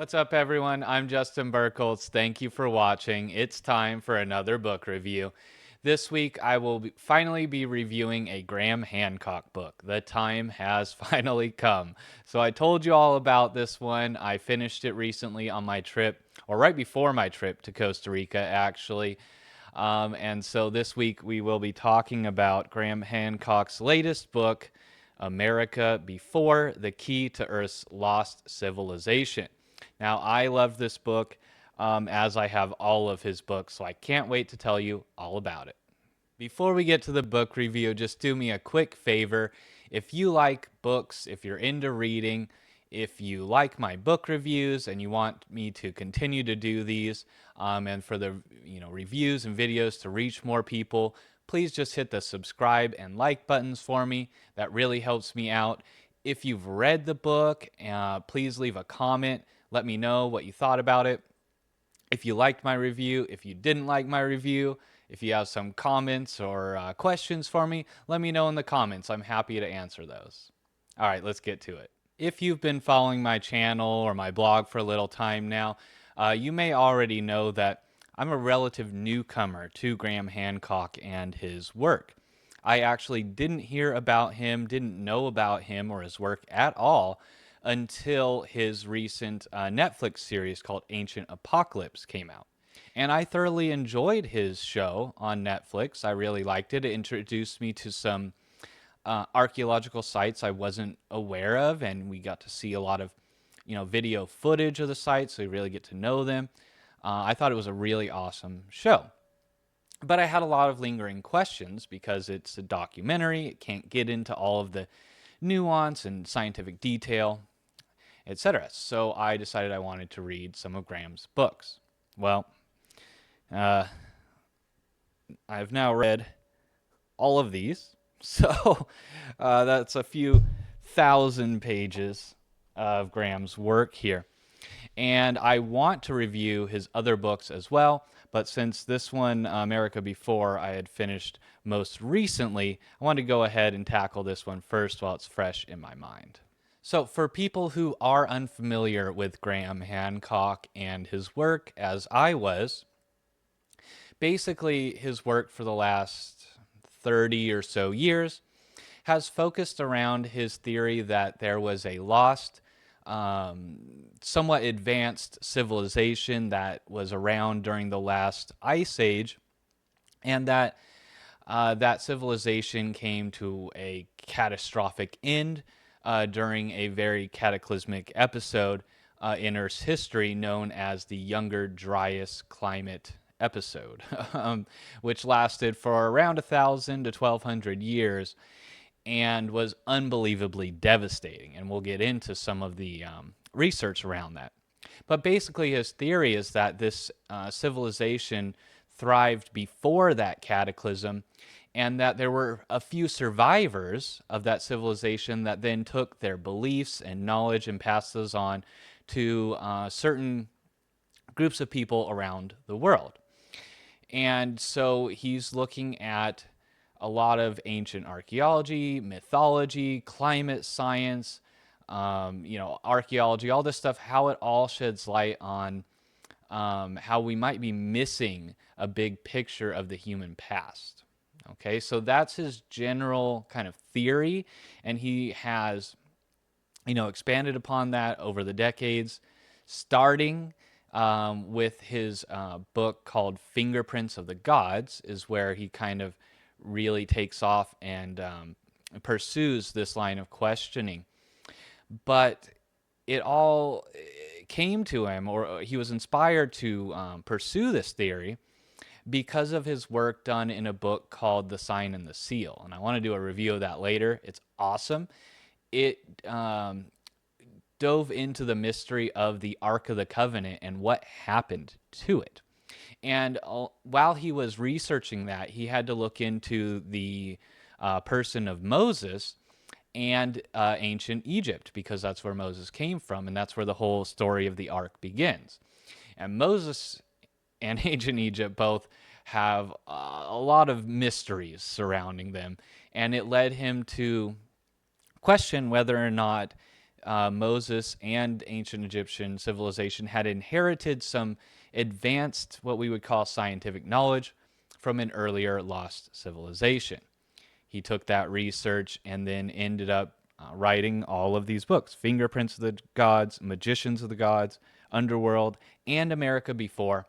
What's up, everyone? I'm Justin Burkholz. Thank you for watching. It's time for another book review. This week, I will finally be reviewing a Graham Hancock book. The time has finally come. So I told you all about this one. I finished it recently on my trip, or right before my trip to Costa Rica, actually. And so this week, we will be talking about Graham Hancock's latest book, America Before: The Key to Earth's Lost Civilization. Now, I love this book, as I have all of his books, so I can't wait to tell you all about it. Before we get to the book review, just do me a quick favor. If you like books, if you're into reading, if you like my book reviews and you want me to continue to do these, and for the reviews and videos to reach more people, please just hit the subscribe and like buttons for me. That really helps me out. If you've read the book, please leave a comment. Let me know what you thought about it. If you liked my review, if you didn't like my review, if you have some comments or questions for me, let me know in the comments. I'm happy to answer those. All right, let's get to it. If you've been following my channel or my blog for a little time now, you may already know that I'm a relative newcomer to Graham Hancock and his work. I actually didn't hear about him, didn't know about him or his work at all until his recent Netflix series called Ancient Apocalypse came out. And I thoroughly enjoyed his show on Netflix. I really liked it. It introduced me to some archaeological sites I wasn't aware of, and we got to see a lot of, video footage of the sites, so we really get to know them. I thought it was a really awesome show. But I had a lot of lingering questions because it's a documentary. It can't get into all of the nuance and scientific detail, etc. So I decided I wanted to read some of Graham's books. Well, uh, I've now read all of these, so that's a few thousand pages of Graham's work here. And I want to review his other books as well, but since this one, America Before, I had finished most recently, I wanted to go ahead and tackle this one first while it's fresh in my mind. So, for people who are unfamiliar with Graham Hancock and his work, as I was, basically his work for the last 30 or so years has focused around his theory that there was a lost, somewhat advanced civilization that was around during the last ice age, and that that civilization came to a catastrophic end during a very cataclysmic episode in Earth's history known as the Younger Dryas Climate episode, which lasted for around 1,000 to 1,200 years and was unbelievably devastating. And we'll get into some of the research around that. But basically, his theory is that this civilization thrived before that cataclysm, and that there were a few survivors of that civilization that then took their beliefs and knowledge and passed those on to certain groups of people around the world. And so he's looking at a lot of ancient archaeology, mythology, climate science, archaeology, all this stuff, how it all sheds light on how we might be missing a big picture of the human past. Okay, so that's his general kind of theory, and he has, expanded upon that over the decades, starting with his book called Fingerprints of the Gods, is where he kind of really takes off and pursues this line of questioning. But it all came to him, or he was inspired to pursue this theory because of his work done in a book called The Sign and the Seal. And I want to do a review of that later. It's awesome. It dove into the mystery of the Ark of the Covenant and what happened to it. And while he was researching that, he had to look into the person of Moses and ancient Egypt, because that's where Moses came from, and that's where the whole story of the Ark begins. And Moses and ancient Egypt both have a lot of mysteries surrounding them, and it led him to question whether or not Moses and ancient Egyptian civilization had inherited some advanced, what we would call scientific knowledge from an earlier lost civilization. He took that research and then ended up writing all of these books: Fingerprints of the Gods, Magicians of the Gods, Underworld, and America Before.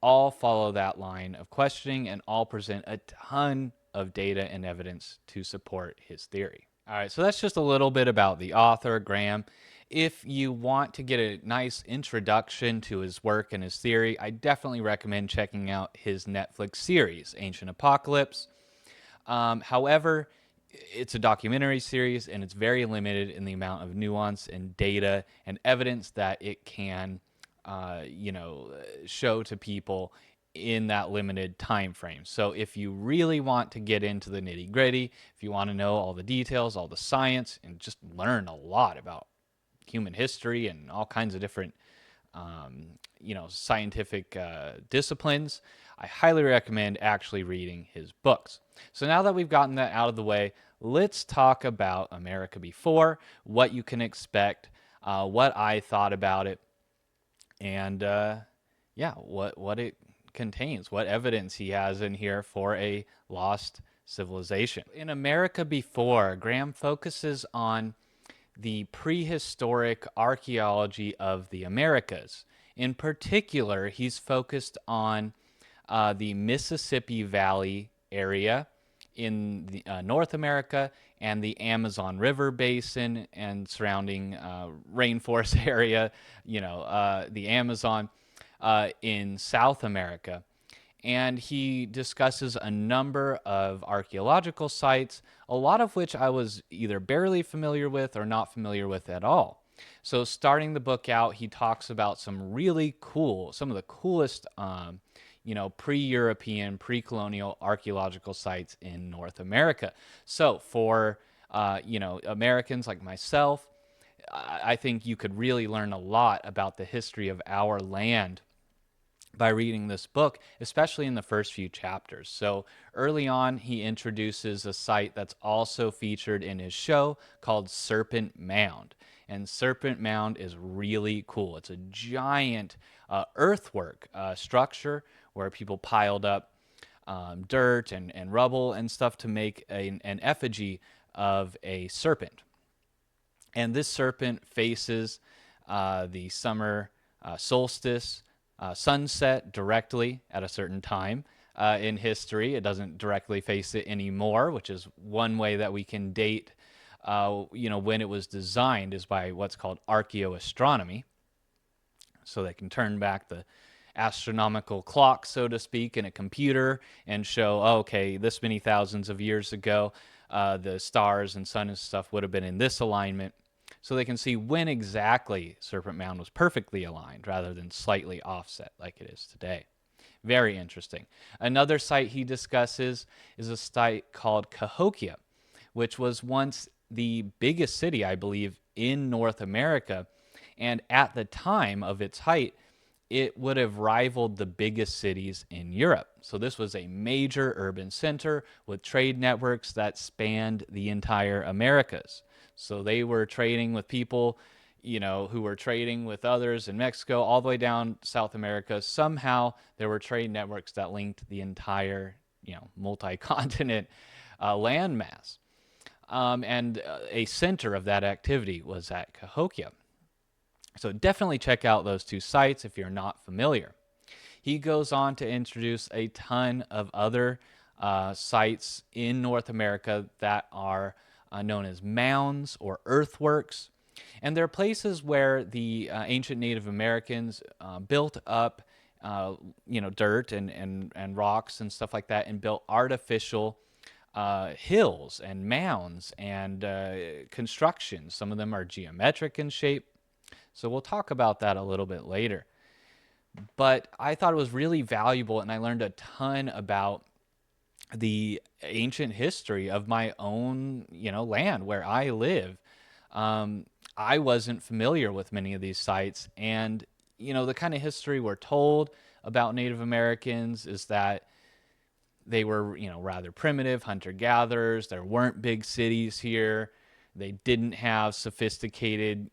All follow that line of questioning and all present a ton of data and evidence to support his theory. All right, so that's just a little bit about the author, Graham. If you want to get a nice introduction to his work and his theory, I definitely recommend checking out his Netflix series, Ancient Apocalypse. However, it's a documentary series and it's very limited in the amount of nuance and data and evidence that it can, show to people in that limited time frame. So if you really want to get into the nitty gritty, if you want to know all the details, all the science, and just learn a lot about human history and all kinds of different scientific disciplines, I highly recommend actually reading his books. So now that we've gotten that out of the way, let's talk about America Before, what you can expect, what I thought about it, and what it contains, what evidence he has in here for a lost civilization. In America Before, Graham focuses on the prehistoric archaeology of the Americas. In particular, he's focused on the Mississippi Valley area in North America and the Amazon River Basin and surrounding rainforest area, the Amazon in South America. And he discusses a number of archaeological sites, a lot of which I was either barely familiar with or not familiar with at all. So starting the book out, he talks about some of the coolest, pre-European, pre-colonial archaeological sites in North America. So for, Americans like myself, I think you could really learn a lot about the history of our land by reading this book, especially in the first few chapters. So early on, he introduces a site that's also featured in his show called Serpent Mound. And Serpent Mound is really cool. It's a giant earthwork structure where people piled up dirt and rubble and stuff to make an effigy of a serpent. And this serpent faces the summer solstice, sunset directly at a certain time in history. It doesn't directly face it anymore, which is one way that we can date, when it was designed is by what's called archaeoastronomy. So they can turn back the astronomical clock, so to speak, in a computer and show, okay, this many thousands of years ago, the stars and sun and stuff would have been in this alignment. So they can see when exactly Serpent Mound was perfectly aligned rather than slightly offset like it is today. Very interesting. Another site he discusses is a site called Cahokia, which was once the biggest city, I believe, in North America. And at the time of its height, it would have rivaled the biggest cities in Europe. So this was a major urban center with trade networks that spanned the entire Americas. So they were trading with people, who were trading with others in Mexico, all the way down South America. Somehow there were trade networks that linked the entire, multi-continent landmass. And a center of that activity was at Cahokia. So definitely check out those two sites if you're not familiar. He goes on to introduce a ton of other sites in North America that are known as mounds or earthworks. And they're places where the ancient Native Americans built up, dirt and rocks and stuff like that and built artificial hills and mounds and constructions. Some of them are geometric in shape. So we'll talk about that a little bit later. But I thought it was really valuable, and I learned a ton about the ancient history of my own, land where I live. I wasn't familiar with many of these sites, and the kind of history we're told about Native Americans is that they were, rather primitive hunter-gatherers. There weren't big cities here. They didn't have sophisticated,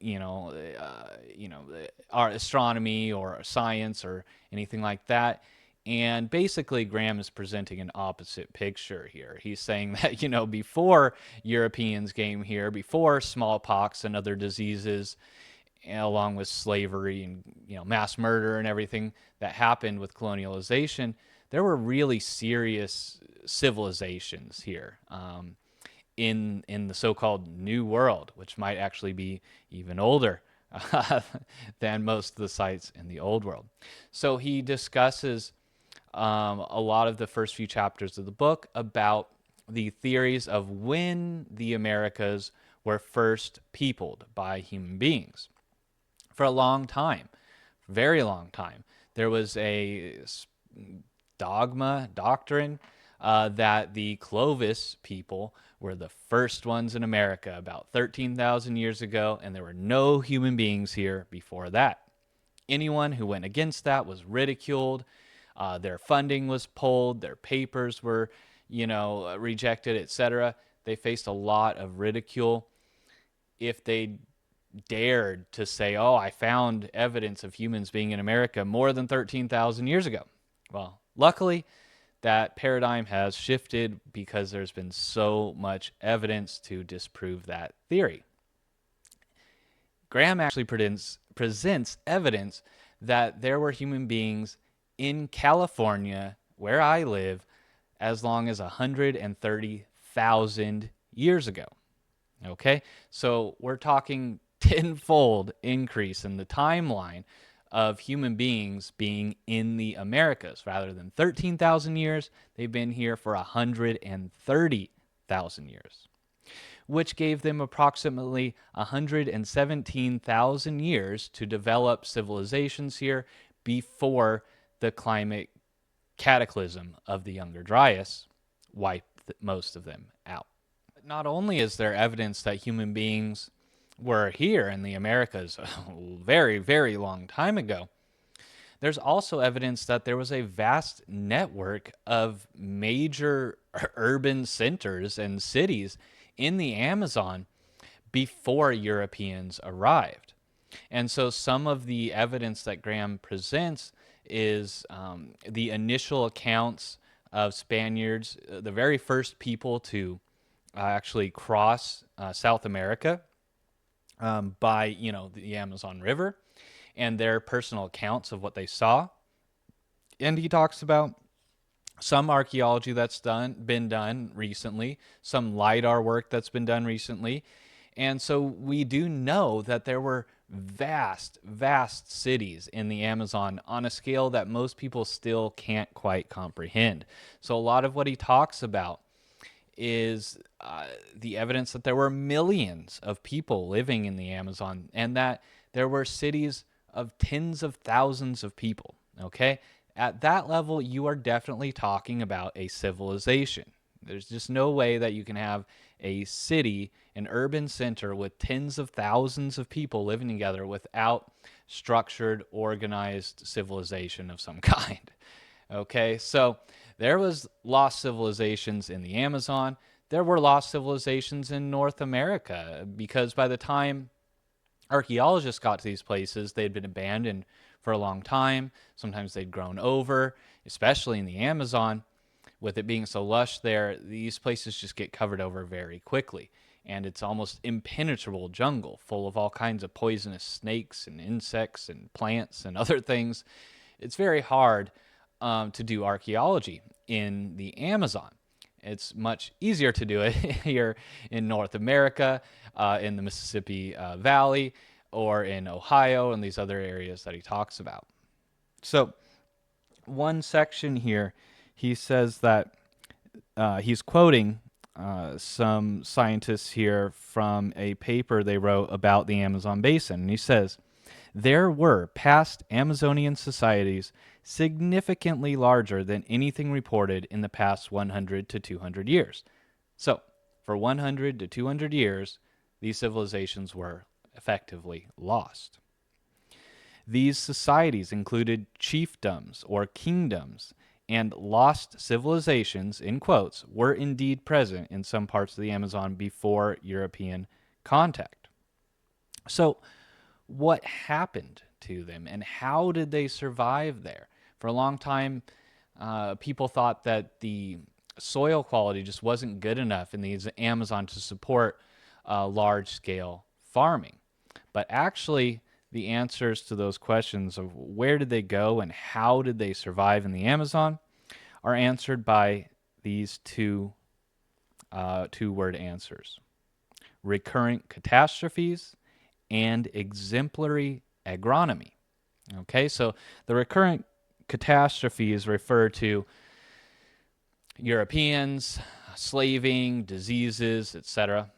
art, astronomy or science or anything like that. And basically, Graham is presenting an opposite picture here. He's saying that, before Europeans came here, before smallpox and other diseases, along with slavery and, mass murder and everything that happened with colonialization, there were really serious civilizations here. In the so-called New World, which might actually be even older than most of the sites in the Old World. So he discusses a lot of the first few chapters of the book about the theories of when the Americas were first peopled by human beings. For a long time, very long time, there was a doctrine that the Clovis people were the first ones in America about 13,000 years ago, and there were no human beings here before that. Anyone who went against that was ridiculed. Their funding was pulled. Their papers were, rejected, etc. They faced a lot of ridicule. If they dared to say, oh, I found evidence of humans being in America more than 13,000 years ago. Well, luckily, that paradigm has shifted because there's been so much evidence to disprove that theory. Graham actually presents evidence that there were human beings in California, where I live, as long as 130,000 years ago. Okay, so we're talking tenfold increase in the timeline of human beings being in the Americas. Rather than 13,000 years, they've been here for 130,000 years, which gave them approximately 117,000 years to develop civilizations here before the climate cataclysm of the Younger Dryas wiped most of them out. Not only is there evidence that human beings were here in the Americas a very, very long time ago, there's also evidence that there was a vast network of major urban centers and cities in the Amazon before Europeans arrived. And so some of the evidence that Graham presents is the initial accounts of Spaniards, the very first people to actually cross South America by the Amazon River, and their personal accounts of what they saw. And he talks about some archaeology that's been done recently, some LiDAR work that's been done recently. And so we do know that there were vast, vast cities in the Amazon on a scale that most people still can't quite comprehend. So a lot of what he talks about is the evidence that there were millions of people living in the Amazon, and that there were cities of tens of thousands of people. Okay? At that level, you are definitely talking about a civilization. There's just no way that you can have a city, an urban center with tens of thousands of people living together without structured, organized civilization of some kind. Okay, so there was lost civilizations in the Amazon. There were lost civilizations in North America, because by the time archaeologists got to these places, they'd been abandoned for a long time. Sometimes they'd grown over, especially in the Amazon. With it being so lush there, these places just get covered over very quickly. And it's almost impenetrable jungle full of all kinds of poisonous snakes and insects and plants and other things. It's very hard to do archaeology in the Amazon. It's much easier to do it here in North America, in the Mississippi Valley, or in Ohio and these other areas that he talks about. So one section here, he says that he's quoting some scientists here from a paper they wrote about the Amazon basin. And he says, there were past Amazonian societies significantly larger than anything reported in the past 100 to 200 years. So, for 100 to 200 years, these civilizations were effectively lost. These societies included chiefdoms or kingdoms, and lost civilizations, in quotes, were indeed present in some parts of the Amazon before European contact. So, what happened to them and how did they survive there? For a long time, people thought that the soil quality just wasn't good enough in the Amazon to support large scale farming. But actually, the answers to those questions of where did they go and how did they survive in the Amazon are answered by these two-word answers: recurrent catastrophes and exemplary agronomy. Okay, so the recurrent catastrophes refer to Europeans, slaving, diseases, etc.,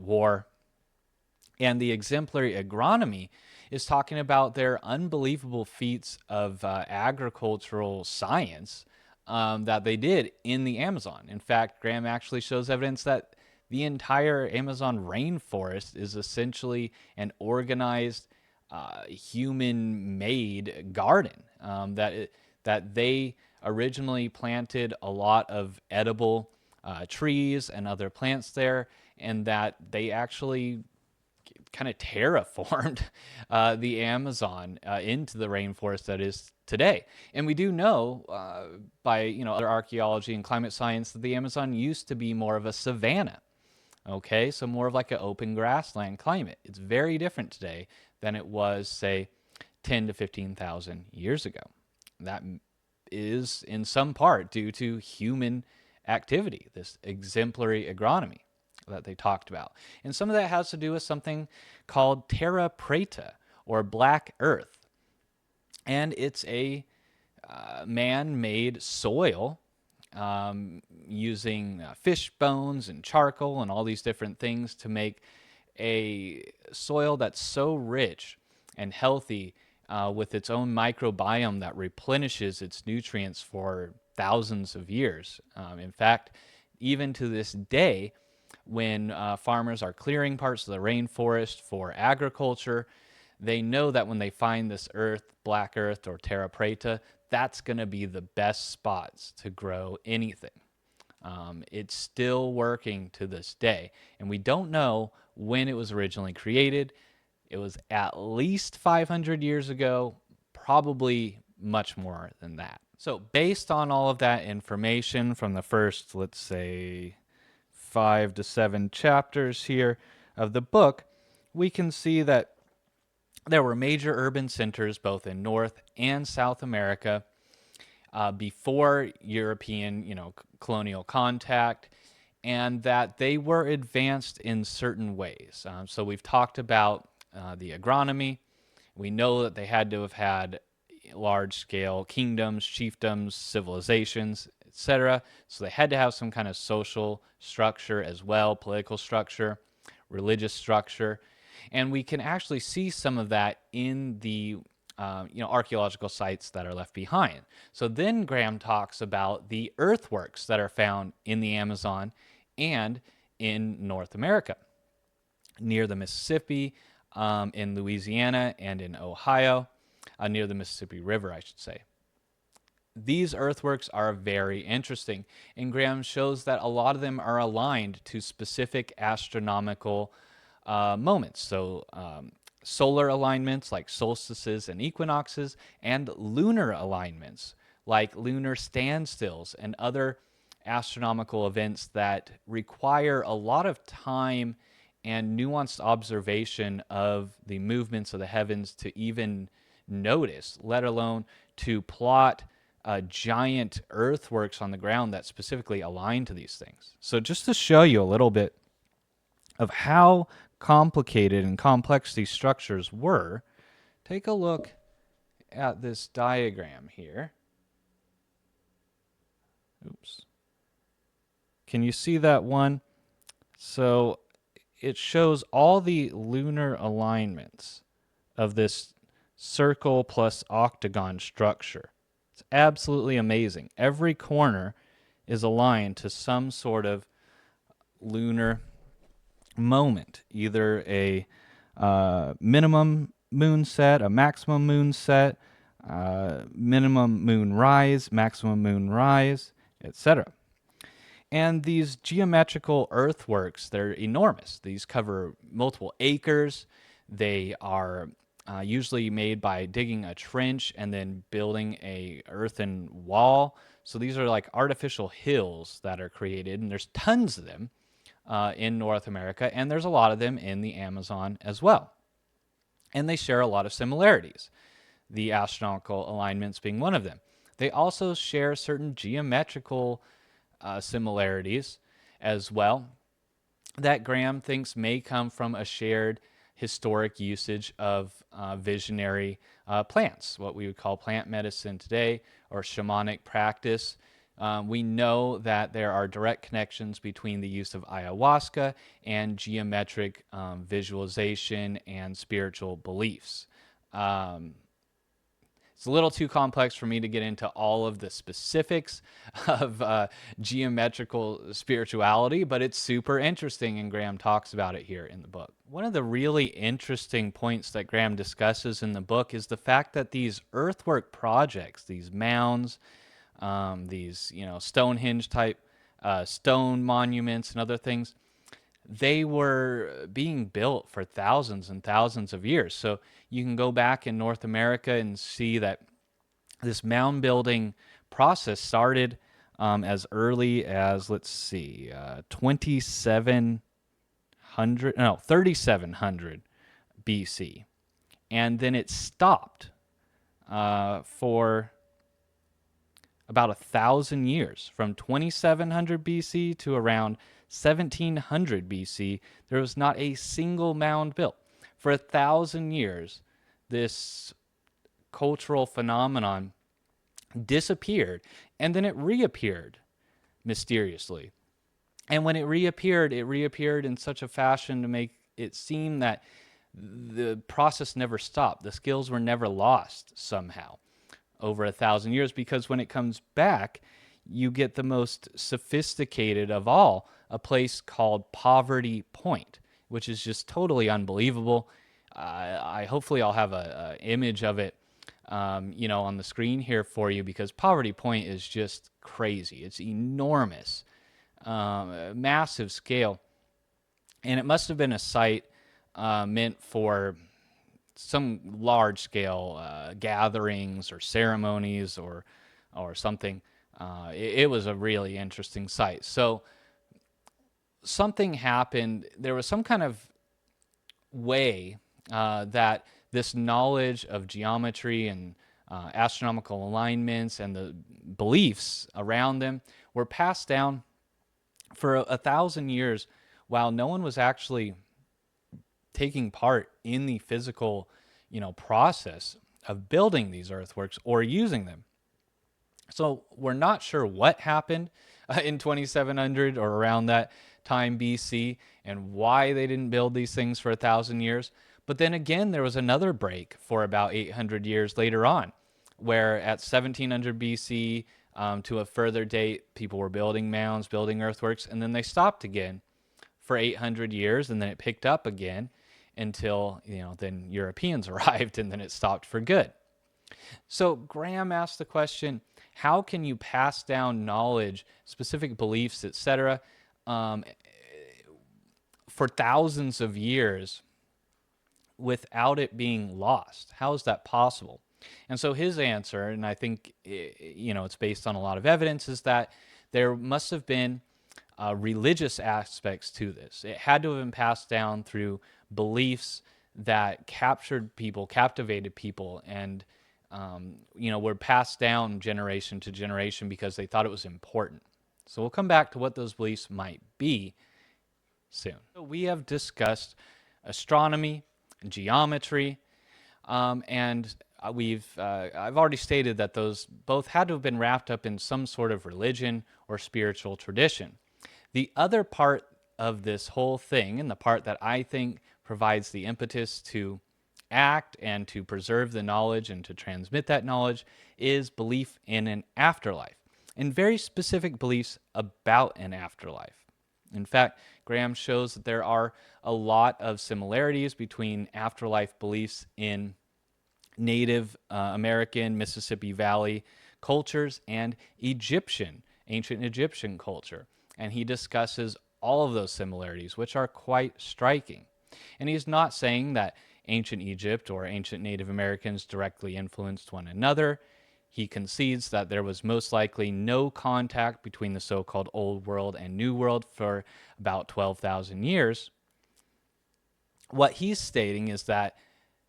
war. And the exemplary agronomy is talking about their unbelievable feats of agricultural science that they did in the Amazon. In fact, Graham actually shows evidence that the entire Amazon rainforest is essentially an organized human-made garden that they originally planted a lot of edible trees and other plants there, and that they actually kind of terraformed the Amazon into the rainforest that is today. And we do know by other archaeology and climate science that the Amazon used to be more of a savanna. Okay, so more of like an open grassland climate. It's very different today than it was, say, 10 to 15,000 years ago. That is in some part due to human activity, this exemplary agronomy that they talked about. And some of that has to do with something called terra preta, or black earth. And it's a man-made soil using fish bones and charcoal and all these different things to make a soil that's so rich and healthy with its own microbiome that replenishes its nutrients for thousands of years. In fact, even to this day, when farmers are clearing parts of the rainforest for agriculture, they know that when they find this earth, black earth or terra preta, that's going to be the best spots to grow anything. It's still working to this day, and we don't know when it was originally created. It was at least 500 years ago, probably much more than that. So based on all of that information from the first, let's say, 5 to 7 chapters here of the book, we can see that there were major urban centers both in North and South America before European, colonial contact, and that they were advanced in certain ways. So we've talked about the agronomy. We know that they had to have had large-scale kingdoms, chiefdoms, civilizations, etc. So they had to have some kind of social structure as well, political structure, religious structure. And we can actually see some of that in the archaeological sites that are left behind. So then Graham talks about the earthworks that are found in the Amazon and in North America, near the Mississippi, in Louisiana, and in Ohio, near the Mississippi River, I should say. These earthworks are very interesting, and Graham shows that a lot of them are aligned to specific astronomical moments. So solar alignments like solstices and equinoxes, and lunar alignments like lunar standstills and other astronomical events that require a lot of time and nuanced observation of the movements of the heavens to even notice, let alone to plot giant earthworks on the ground that specifically align to these things. So just to show you a little bit of how complicated and complex these structures were, take a look at this diagram here. Oops. Can you see that one? So it shows all the lunar alignments of this circle plus octagon structure. It's absolutely amazing. Every corner is aligned to some sort of lunar moment, either a minimum moon set, a maximum moon set, minimum moon rise, maximum moon rise, etc. And these geometrical earthworks, they're enormous. These cover multiple acres. They are usually made by digging a trench and then building a earthen wall. So these are like artificial hills that are created, and there's tons of them in North America, and there's a lot of them in the Amazon as well. And they share a lot of similarities, the astronomical alignments being one of them. They also share certain geometrical similarities as well that Graham thinks may come from a shared historic usage of visionary plants, what we would call plant medicine today, or shamanic practice. We know that there are direct connections between the use of ayahuasca and geometric visualization and spiritual beliefs. It's a little too complex for me to get into all of the specifics of geometrical spirituality, but it's super interesting, and Graham talks about it here in the book. One of the really interesting points that Graham discusses in the book is the fact that these earthwork projects, these mounds, these Stonehenge type stone monuments and other things, they were being built for thousands and thousands of years. So you can go back in North America and see that this mound building process started as early as, let's see, 3700 BC. And then it stopped for about 1,000 years. From 2700 BC to around 1700 BC, there was not a single mound built. For 1,000 years, this cultural phenomenon disappeared, and then it reappeared mysteriously. And when it reappeared in such a fashion to make it seem that the process never stopped. The skills were never lost somehow over 1,000 years, because when it comes back, you get the most sophisticated of all, a place called Poverty Point, which is just totally unbelievable. Hopefully I'll have a image of it, on the screen here for you, because Poverty Point is just crazy. It's enormous, massive scale, and it must have been a site meant for some large scale gatherings or ceremonies or something. It was a really interesting site. So something happened. There was some kind of way that this knowledge of geometry and astronomical alignments and the beliefs around them were passed down for 1,000 years, while no one was actually taking part in the physical, process of building these earthworks or using them. So we're not sure what happened in 2700 or around that time BC and why they didn't build these things for 1,000 years. But then again, there was another break for about 800 years later on, where at 1700 BC to a further date, people were building mounds, building earthworks, and then they stopped again for 800 years, and then it picked up again until, then Europeans arrived, and then it stopped for good. So Graham asked the question, how can you pass down knowledge, specific beliefs, etc., for thousands of years without it being lost? How is that possible? And so his answer, and I think it's based on a lot of evidence, is that there must have been religious aspects to this. It had to have been passed down through beliefs that captured people, captivated people, and were passed down generation to generation because they thought it was important. So we'll come back to what those beliefs might be soon. So we have discussed astronomy, geometry, and I've already stated that those both had to have been wrapped up in some sort of religion or spiritual tradition. The other part of this whole thing, and the part that I think provides the impetus to act and to preserve the knowledge and to transmit that knowledge, is belief in an afterlife, and very specific beliefs about an afterlife. In fact, Graham shows that there are a lot of similarities between afterlife beliefs in Native American, Mississippi Valley cultures and ancient Egyptian culture. And he discusses all of those similarities, which are quite striking. And he's not saying that ancient Egypt or ancient Native Americans directly influenced one another. He concedes that there was most likely no contact between the so called Old World and New World for about 12,000 years. What he's stating is that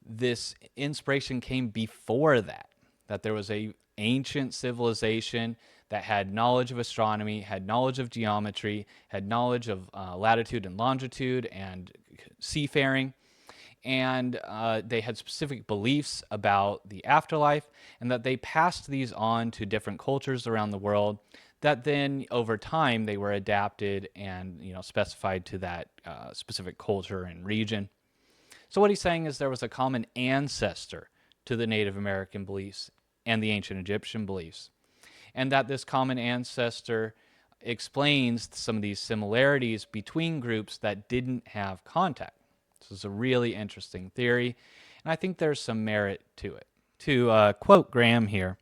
this inspiration came before that, that there was a ancient civilization that had knowledge of astronomy, had knowledge of geometry, had knowledge of latitude and longitude and seafaring, and they had specific beliefs about the afterlife, and that they passed these on to different cultures around the world, that then over time they were adapted and specified to that specific culture and region. So what he's saying is there was a common ancestor to the Native American beliefs and the ancient Egyptian beliefs, and that this common ancestor explains some of these similarities between groups that didn't have contact. This is a really interesting theory, and I think there's some merit to it. To quote Graham here,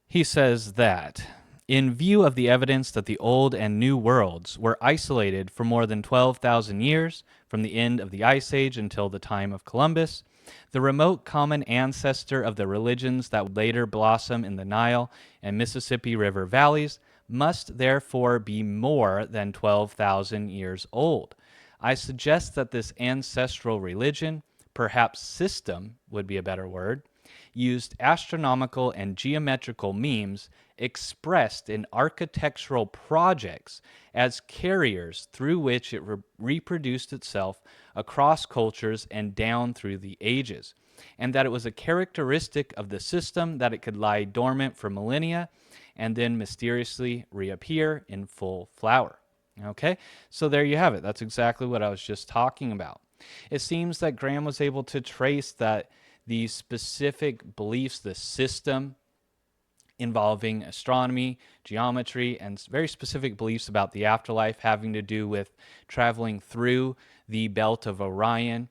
he says that, in view of the evidence that the Old and New Worlds were isolated for more than 12,000 years, from the end of the Ice Age until the time of Columbus, the remote common ancestor of the religions that would later blossom in the Nile and Mississippi River valleys must therefore be more than 12,000 years old. I suggest that this ancestral religion, perhaps system would be a better word, used astronomical and geometrical memes expressed in architectural projects as carriers through which it reproduced itself across cultures and down through the ages, and that it was a characteristic of the system that it could lie dormant for millennia and then mysteriously reappear in full flower. Okay, so there you have it. That's exactly what I was just talking about. It seems that Graham was able to trace that the specific beliefs, the system involving astronomy, geometry, and very specific beliefs about the afterlife having to do with traveling through the belt of Orion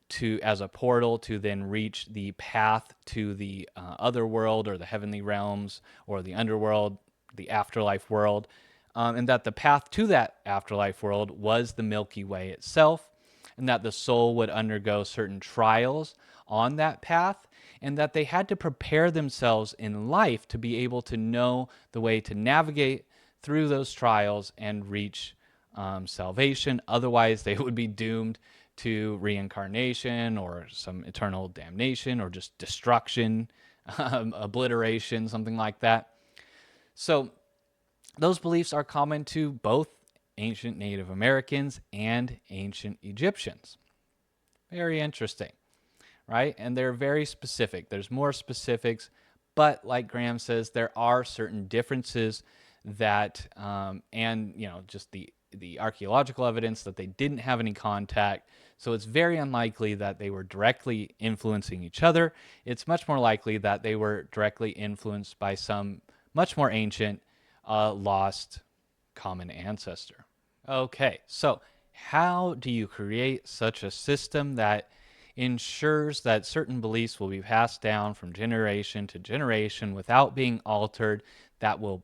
to as a portal to then reach the path to the other world or the heavenly realms or the underworld, the afterlife world, and that the path to that afterlife world was the Milky Way itself, and that the soul would undergo certain trials on that path, and that they had to prepare themselves in life to be able to know the way to navigate through those trials and reach salvation. Otherwise, they would be doomed to reincarnation or some eternal damnation or just destruction, obliteration, something like that. So those beliefs are common to both ancient Native Americans and ancient Egyptians. Very interesting, right? And they're very specific. There's more specifics, but like Graham says, there are certain differences that, and just the archaeological evidence that they didn't have any contact. So it's very unlikely that they were directly influencing each other. It's much more likely that they were directly influenced by some much more ancient, lost common ancestor. Okay, so how do you create such a system that ensures that certain beliefs will be passed down from generation to generation without being altered, that will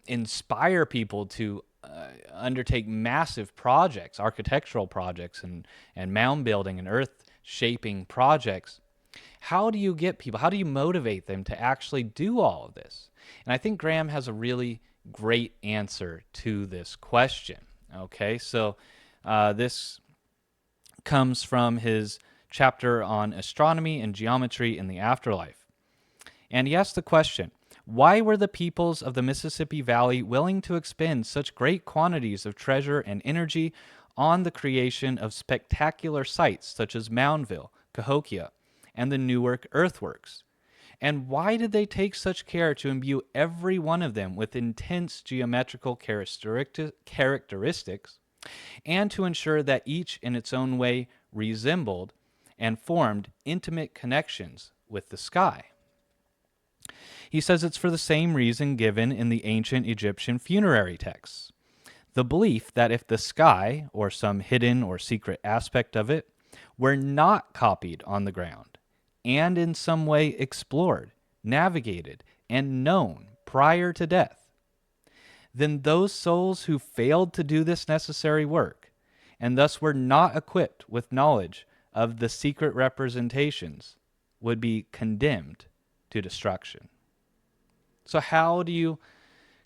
inspire people to undertake massive projects, architectural projects, and mound building and earth shaping projects? How do you get people, how do you motivate them to actually do all of this? And I think Graham has a really great answer to this question. Okay, so this comes from his chapter on astronomy and geometry in the afterlife. And he asks the question, why were the peoples of the Mississippi Valley willing to expend such great quantities of treasure and energy on the creation of spectacular sites such as Moundville, Cahokia, and the Newark earthworks? And why did they take such care to imbue every one of them with intense geometrical characteristics, and to ensure that each in its own way resembled and formed intimate connections with the sky? He says it's for the same reason given in the ancient Egyptian funerary texts. The belief that if the sky, or some hidden or secret aspect of it, were not copied on the ground, and in some way explored, navigated, and known prior to death, then those souls who failed to do this necessary work, and thus were not equipped with knowledge of the secret representations, would be condemned to destruction. So, how do you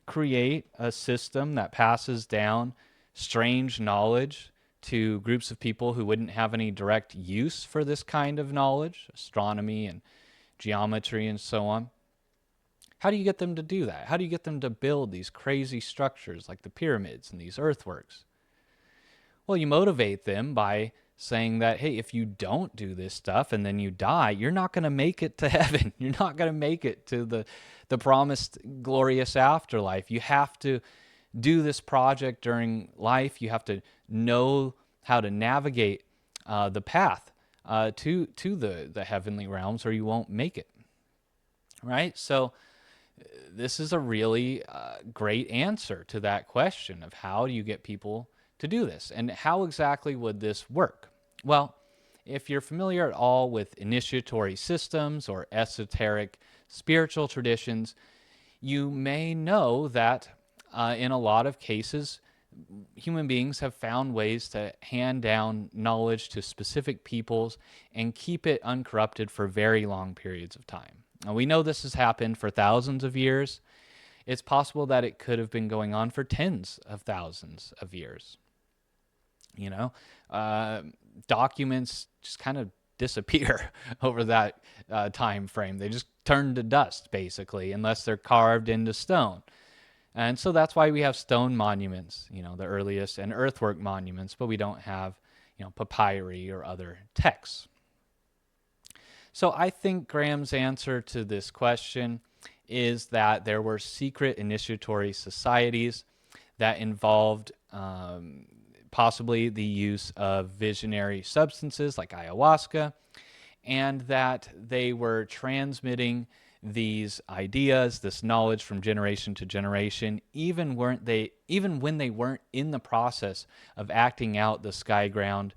create a system that passes down strange knowledge to groups of people who wouldn't have any direct use for this kind of knowledge, astronomy and geometry and so on? How do you get them to do that? How do you get them to build these crazy structures like the pyramids and these earthworks? Well, you motivate them by saying that, hey, if you don't do this stuff and then you die, you're not going to make it to heaven. You're not going to make it to the promised glorious afterlife. You have to do this project during life. You have to know how to navigate the path to the heavenly realms, or you won't make it. Right? So this is a really great answer to that question of how do you get people to do this, and how exactly would this work? Well, if you're familiar at all with initiatory systems or esoteric spiritual traditions, you may know that in a lot of cases, human beings have found ways to hand down knowledge to specific peoples and keep it uncorrupted for very long periods of time. Now, we know this has happened for thousands of years. It's possible that it could have been going on for tens of thousands of years. Documents just kind of disappear over that time frame. They just turn to dust, basically, unless they're carved into stone. And so that's why we have stone monuments, the earliest, and earthwork monuments, but we don't have, papyri or other texts. So I think Graham's answer to this question is that there were secret initiatory societies that involved possibly the use of visionary substances like ayahuasca, and that they were transmitting these ideas, this knowledge from generation to generation, even when they weren't in the process of acting out the sky ground,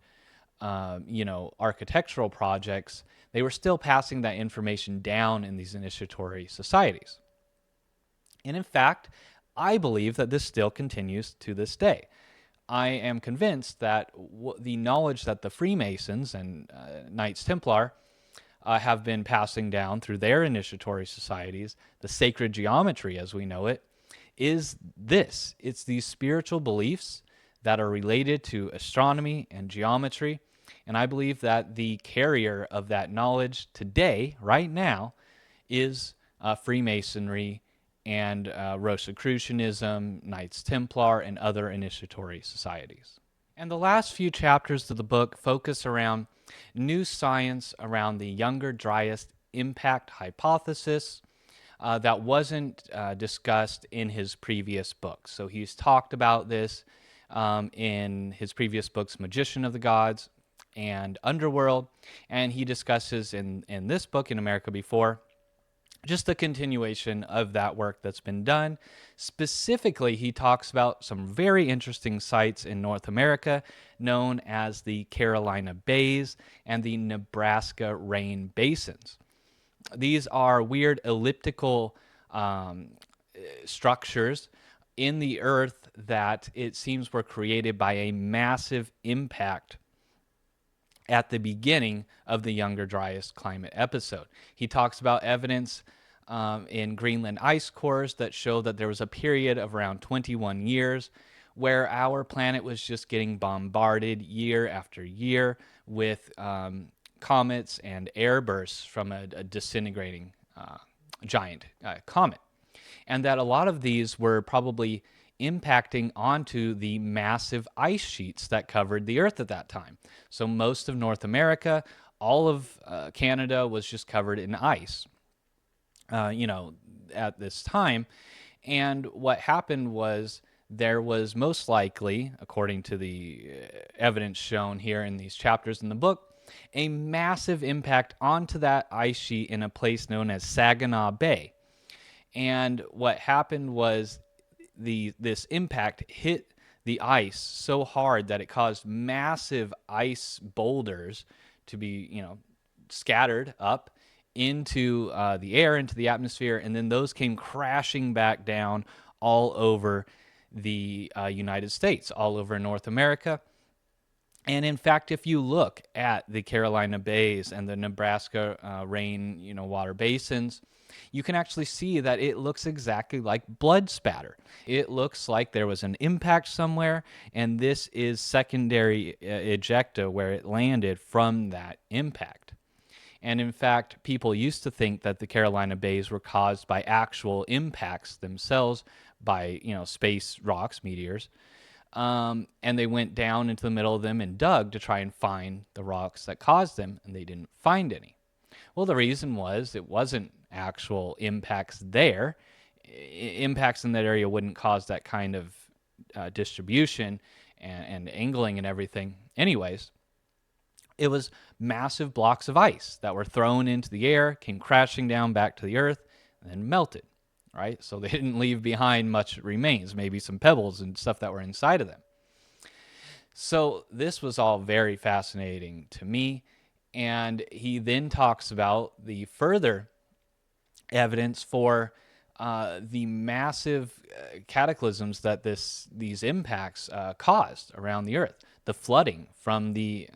architectural projects. They were still passing that information down in these initiatory societies. And in fact, I believe that this still continues to this day. I am convinced that the knowledge that the Freemasons and Knights Templar have been passing down through their initiatory societies, the sacred geometry as we know it, is this. It's these spiritual beliefs that are related to astronomy and geometry. And I believe that the carrier of that knowledge today, right now, is Freemasonry and Rosicrucianism, Knights Templar, and other initiatory societies. And the last few chapters of the book focus around new science around the Younger Dryas impact hypothesis that wasn't discussed in his previous books. So he's talked about this in his previous books, Magician of the Gods and Underworld, and he discusses in this book, In America Before, just the continuation of that work that's been done. Specifically, he talks about some very interesting sites in North America known as the Carolina Bays and the Nebraska Rain Basins. These are weird elliptical structures in the earth that it seems were created by a massive impact at the beginning of the Younger Dryas climate episode. He talks about evidence in Greenland ice cores that show that there was a period of around 21 years where our planet was just getting bombarded year after year with comets and air bursts from a disintegrating giant comet. And that a lot of these were probably impacting onto the massive ice sheets that covered the Earth at that time. So most of North America, all of Canada was just covered in ice, at this time. And what happened was there was most likely, according to the evidence shown here in these chapters in the book, a massive impact onto that ice sheet in a place known as Saginaw Bay. And what happened was this impact hit the ice so hard that it caused massive ice boulders to be, scattered up into the air, into the atmosphere, and then those came crashing back down all over the United States, all over North America. And in fact, if you look at the Carolina Bays and the Nebraska water basins, you can actually see that it looks exactly like blood spatter. It looks like there was an impact somewhere, and this is secondary ejecta where it landed from that impact. And in fact, people used to think that the Carolina Bays were caused by actual impacts themselves by, space rocks, meteors. And they went down into the middle of them and dug to try and find the rocks that caused them, and they didn't find any. Well, the reason was it wasn't actual impacts there. Impacts in that area wouldn't cause that kind of distribution and angling and everything. Anyways, it was massive blocks of ice that were thrown into the air, came crashing down back to the earth, and then melted, right? So they didn't leave behind much remains, maybe some pebbles and stuff that were inside of them. So this was all very fascinating to me. And he then talks about the further evidence for the massive cataclysms that these impacts caused around the earth. The flooding from the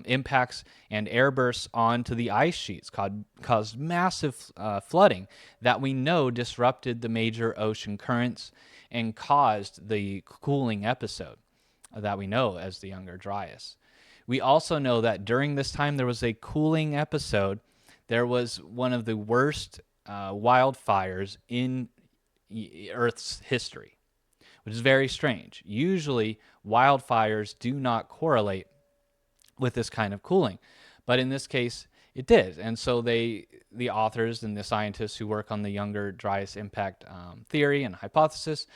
impacts and airbursts onto the ice sheets caused massive flooding that we know disrupted the major ocean currents and caused the cooling episode that we know as the Younger Dryas. We also know that during this time there was a cooling episode. There was one of the worst wildfires in Earth's history, which is very strange. Usually, wildfires do not correlate with this kind of cooling, but in this case, it did. And so the authors and the scientists who work on the Younger Dryas impact theory and hypothesis,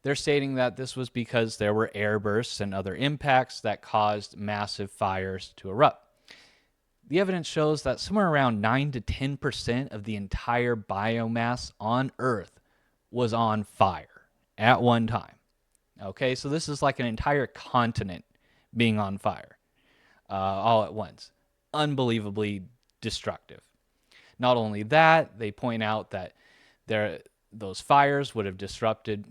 they're stating that this was because there were air bursts and other impacts that caused massive fires to erupt. The evidence shows that somewhere around 9 to 10% of the entire biomass on Earth was on fire at one time. Okay, so this is like an entire continent being on fire all at once. Unbelievably destructive. Not only that, they point out that those fires would have disrupted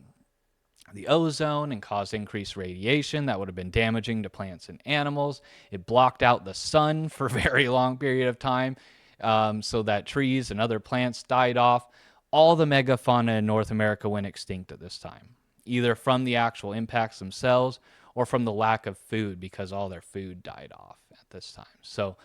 the ozone and caused increased radiation that would have been damaging to plants and animals. It blocked out the sun for a very long period of time, so that trees and other plants died off. All the megafauna in North America went extinct at this time, either from the actual impacts themselves or from the lack of food, because all their food died off at this time. So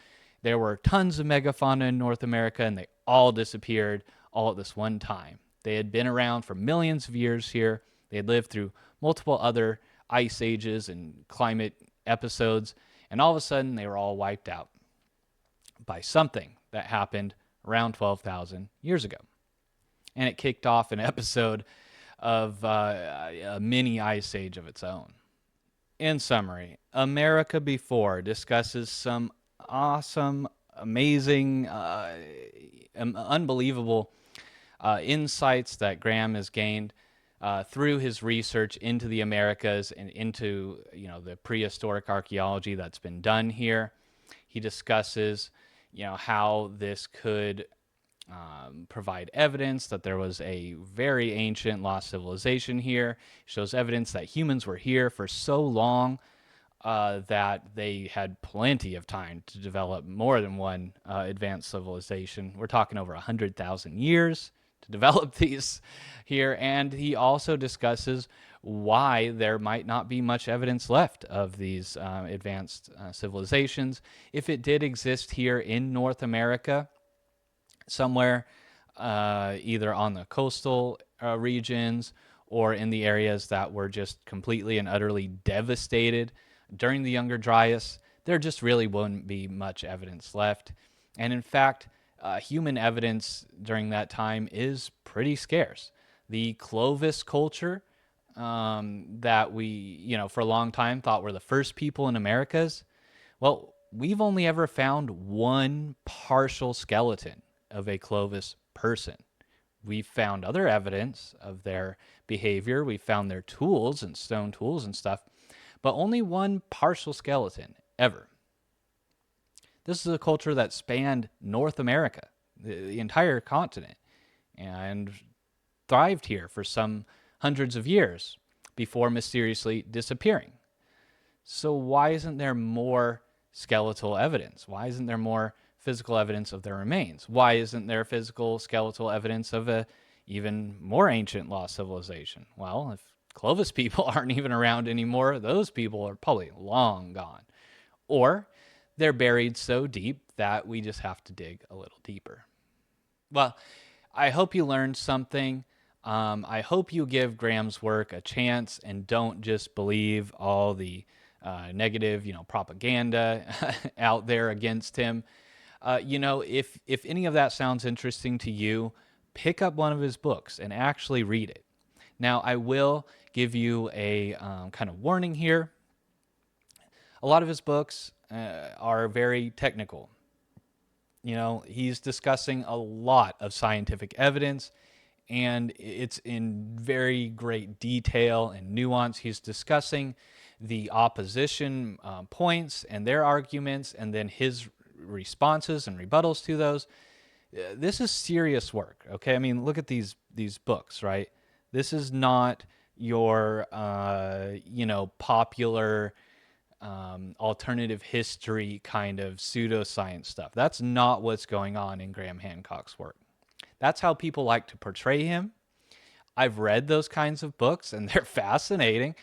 there were tons of megafauna in North America, and they all disappeared all at this one time. They had been around for millions of years here. They had lived through multiple other ice ages and climate episodes, and all of a sudden they were all wiped out by something that happened around 12,000 years ago. And it kicked off an episode of a mini ice age of its own. In summary, America Before discusses some awesome, amazing, unbelievable insights that Graham has gained through his research into the Americas and into the prehistoric archaeology that's been done here. He discusses how this could provide evidence that there was a very ancient lost civilization here. Shows evidence that humans were here for so long that they had plenty of time to develop more than one advanced civilization. We're talking over 100,000 years to develop these here. And he also discusses why there might not be much evidence left of these advanced civilizations. If it did exist here in North America, somewhere either on the coastal regions or in the areas that were just completely and utterly devastated during the Younger Dryas, there just really wouldn't be much evidence left. And in fact, human evidence during that time is pretty scarce. The Clovis culture that we, for a long time thought were the first people in Americas, well, we've only ever found one partial skeleton of a Clovis person. We've found other evidence of their behavior. We found their tools and stone tools and stuff, but only one partial skeleton ever. This is a culture that spanned North America, the entire continent, and thrived here for some hundreds of years. before mysteriously disappearing. So why isn't there more skeletal evidence? Why isn't there more physical evidence of their remains? Why isn't there physical skeletal evidence of a even more ancient lost civilization? Well, if Clovis people aren't even around anymore, those people are probably long gone. Or they're buried so deep that we just have to dig a little deeper. Well, I hope you learned something. I hope you give Graham's work a chance and don't just believe all the negative, propaganda out there against him. If any of that sounds interesting to you, pick up one of his books and actually read it. Now, I will give you a kind of warning here. A lot of his books are very technical. He's discussing a lot of scientific evidence, and it's in very great detail and nuance. He's discussing the opposition points and their arguments, and then his responses and rebuttals to those. This is serious work, okay? I mean, look at these books, right? This is not your, popular alternative history kind of pseudoscience stuff. That's not what's going on in Graham Hancock's work. That's how people like to portray him. I've read those kinds of books and they're fascinating,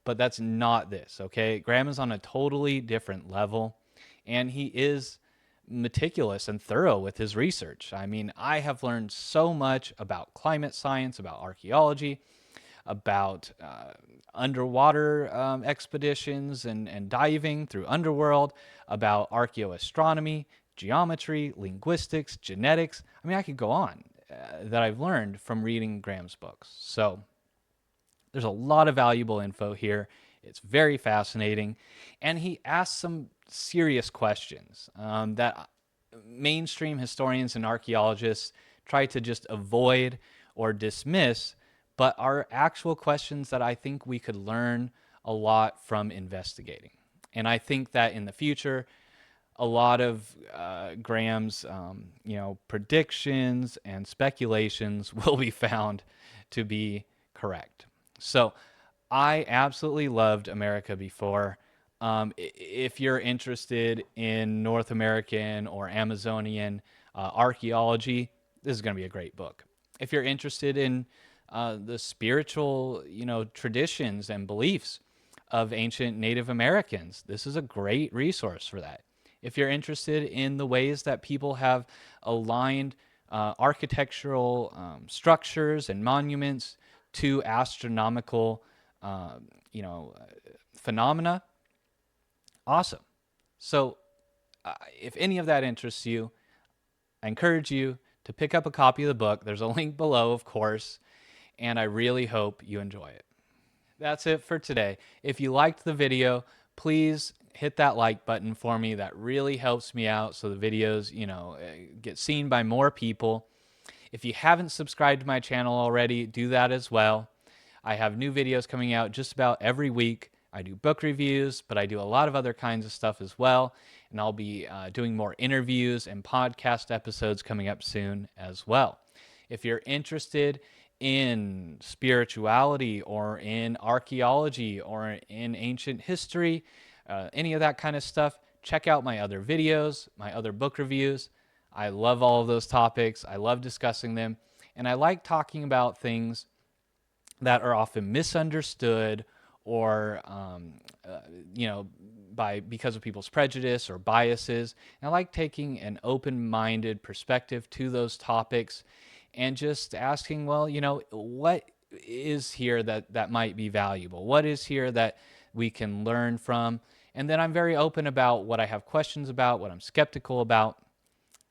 but that's not this, okay? Graham is on a totally different level, and he is meticulous and thorough with his research. I mean, I have learned so much about climate science, about archaeology, about underwater expeditions and diving through underworld, about archaeoastronomy, geometry, linguistics, genetics. I mean, I could go on that I've learned from reading Graham's books. So there's a lot of valuable info here. It's very fascinating. And he asks some serious questions that mainstream historians and archaeologists try to just avoid or dismiss, but are actual questions that I think we could learn a lot from investigating. And I think that in the future, a lot of Graham's, predictions and speculations will be found to be correct. So I absolutely loved America Before. If you're interested in North American or Amazonian archaeology, this is going to be a great book. If you're interested in the spiritual, traditions and beliefs of ancient Native Americans, this is a great resource for that. If you're interested in the ways that people have aligned architectural structures and monuments to astronomical, phenomena, awesome. So if any of that interests you, I encourage you to pick up a copy of the book. There's a link below, of course, and I really hope you enjoy it. That's it for today. If you liked the video, please hit that like button for me. That really helps me out so the videos, get seen by more people. If you haven't subscribed to my channel already, do that as well. I have new videos coming out just about every week. I do book reviews, but I do a lot of other kinds of stuff as well. And I'll be doing more interviews and podcast episodes coming up soon as well. If you're interested in spirituality or in archaeology or in ancient history, any of that kind of stuff, check out my other videos, my other book reviews. I love all of those topics. I love discussing them. And I like talking about things that are often misunderstood or, because of people's prejudice or biases. And I like taking an open-minded perspective to those topics and just asking, well, what is here that might be valuable? What is here that we can learn from? And then I'm very open about what I have questions about, what I'm skeptical about,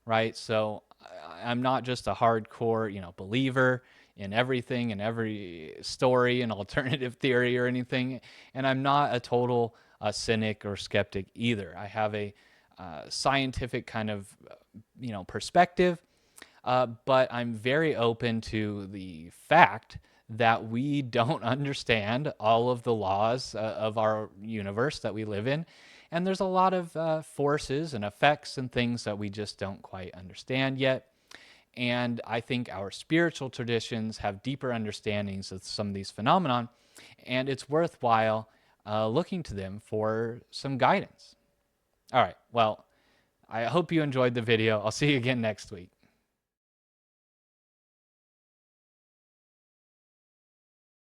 right? So I'm not just a hardcore, believer in everything and every story and alternative theory or anything. And I'm not a total cynic or skeptic either. I have a scientific kind of, perspective, but I'm very open to the fact that we don't understand all of the laws of our universe that we live in. And there's a lot of forces and effects and things that we just don't quite understand yet. And I think our spiritual traditions have deeper understandings of some of these phenomenon. and it's worthwhile looking to them for some guidance. All right, well, I hope you enjoyed the video. I'll see you again next week.